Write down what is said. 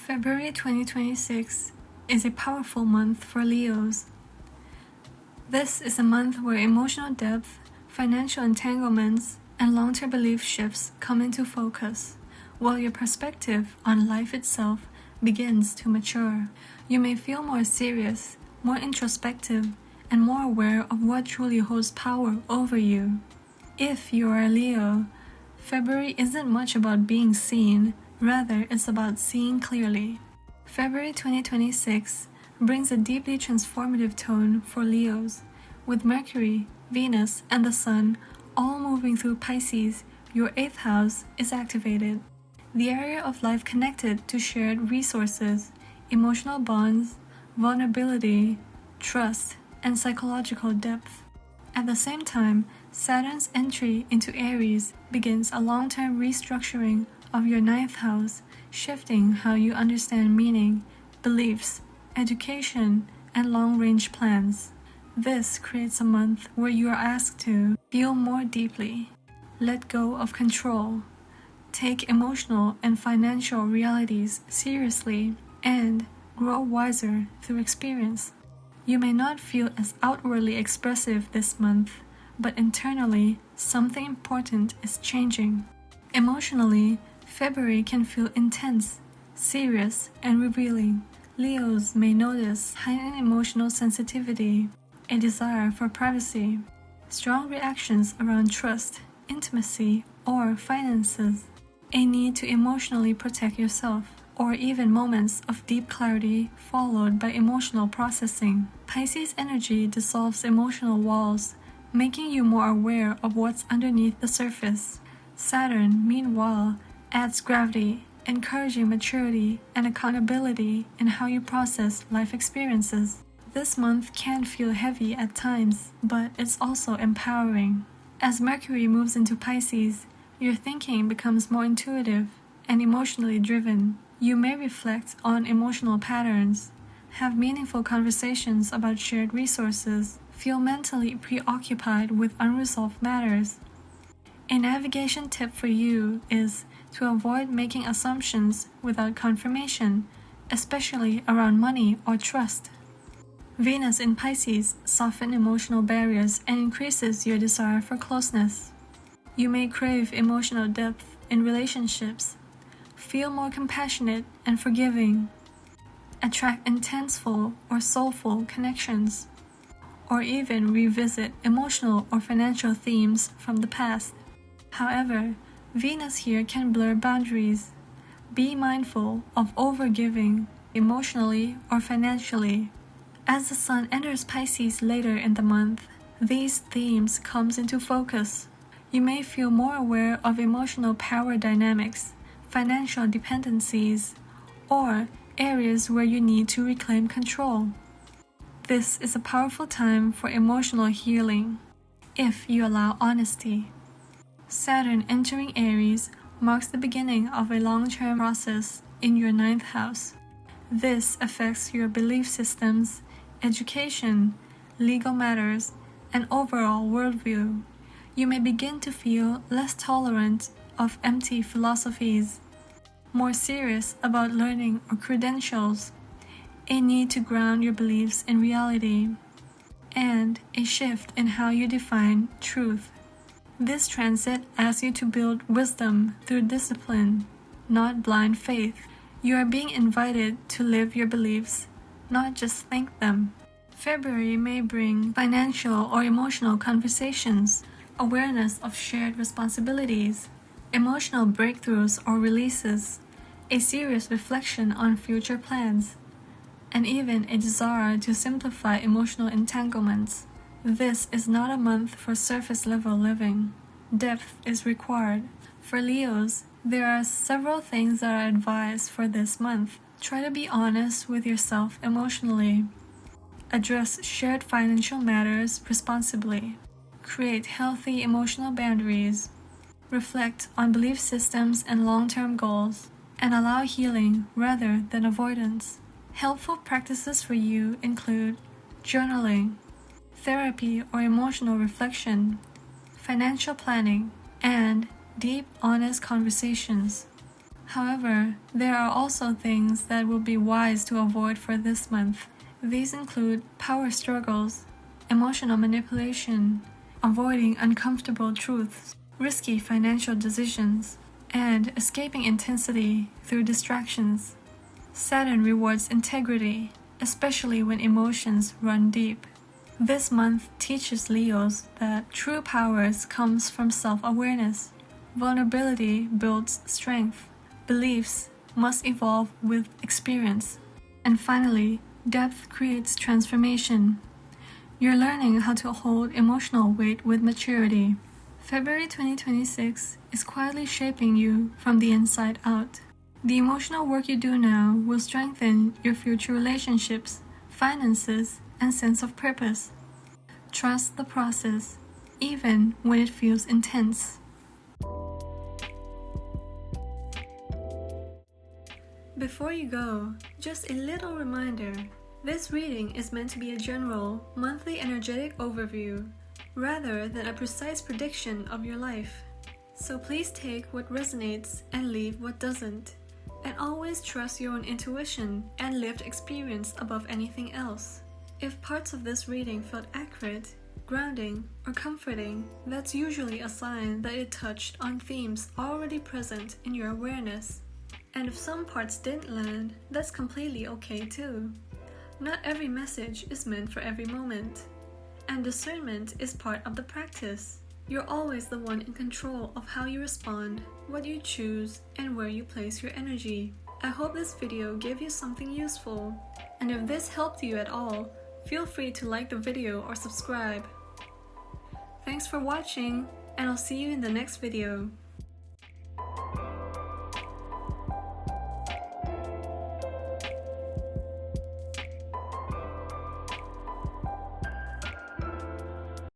February 2026 is a powerful month for Leos. This is a month where emotional depth, financial entanglements, and long-term belief shifts come into focus, while your perspective on life itself begins to mature. You may feel more serious, more introspective, and more aware of what truly holds power over you. If you are a Leo, February isn't much about being seen, rather it's about seeing clearly. February 2026 brings a deeply transformative tone for Leos, with Mercury, Venus, and the Sun all moving through Pisces. Your 8th house is activated. The area of life connected to shared resources, emotional bonds, vulnerability, trust, and psychological depth. At the same time, Saturn's entry into Aries begins a long-term restructuring of your 9th house, shifting how you understand meaning, beliefs, education, and long-range plans. This creates a month where you are asked to feel more deeply, let go of control, take emotional and financial realities seriously, and grow wiser through experience. You may not feel as outwardly expressive this month, but internally, something important is changing. Emotionally, February can feel intense, serious, and revealing. Leos may notice heightened emotional sensitivity, a desire for privacy, strong reactions around trust, intimacy, or finances, a need to emotionally protect yourself, or even moments of deep clarity followed by emotional processing. Pisces energy dissolves emotional walls, making you more aware of what's underneath the surface. Saturn, meanwhile, adds gravity, encouraging maturity and accountability in how you process life experiences. This month can feel heavy at times, but it's also empowering. As Mercury moves into Pisces, your thinking becomes more intuitive and emotionally driven. You may reflect on emotional patterns, have meaningful conversations about shared resources, feel mentally preoccupied with unresolved matters. A navigation tip for you is to avoid making assumptions without confirmation, especially around money or trust. Venus in Pisces softens emotional barriers and increases your desire for closeness. You may crave emotional depth in relationships, feel more compassionate and forgiving, attract intenseful or soulful connections, or even revisit emotional or financial themes from the past. However, Venus here can blur boundaries. Be mindful of overgiving, emotionally or financially. As the Sun enters Pisces later in the month, these themes come into focus. You may feel more aware of emotional power dynamics, financial dependencies, or areas where you need to reclaim control. This is a powerful time for emotional healing, if you allow honesty. Saturn entering Aries marks the beginning of a long-term process in your 9th house. This affects your belief systems, education, legal matters, and overall worldview. You may begin to feel less tolerant of empty philosophies, more serious about learning or credentials, a need to ground your beliefs in reality, and a shift in how you define truth. This transit asks you to build wisdom through discipline, not blind faith. You are being invited to live your beliefs, not just think them. February may bring financial or emotional conversations, awareness of shared responsibilities, emotional breakthroughs or releases, a serious reflection on future plans, and even a desire to simplify emotional entanglements. This is not a month for surface-level living. Depth is required. For Leos, there are several things that are advised for this month. Try to be honest with yourself emotionally. Address shared financial matters responsibly. Create healthy emotional boundaries. Reflect on belief systems and long-term goals, and allow healing rather than avoidance. Helpful practices for you include journaling, therapy or emotional reflection, financial planning, and deep, honest conversations. However, there are also things that will be wise to avoid for this month. These include power struggles, emotional manipulation, avoiding uncomfortable truths, risky financial decisions, and escaping intensity through distractions. Saturn rewards integrity, especially when emotions run deep. This month teaches Leos that true power comes from self-awareness. Vulnerability builds strength. Beliefs must evolve with experience. And finally, depth creates transformation. You're learning how to hold emotional weight with maturity. February 2026 is quietly shaping you from the inside out. The emotional work you do now will strengthen your future relationships, finances, and sense of purpose. Trust the process, even when it feels intense. Before you go, just a little reminder. This reading is meant to be a general, monthly energetic overview, rather than a precise prediction of your life. So please take what resonates and leave what doesn't. And always trust your own intuition and lived experience above anything else. If parts of this reading felt accurate, grounding, or comforting, that's usually a sign that it touched on themes already present in your awareness. And if some parts didn't land, that's completely okay too. Not every message is meant for every moment. And discernment is part of the practice. You're always the one in control of how you respond, what you choose, and where you place your energy. I hope this video gave you something useful. And if this helped you at all, feel free to like the video or subscribe. Thanks for watching, and I'll see you in the next video.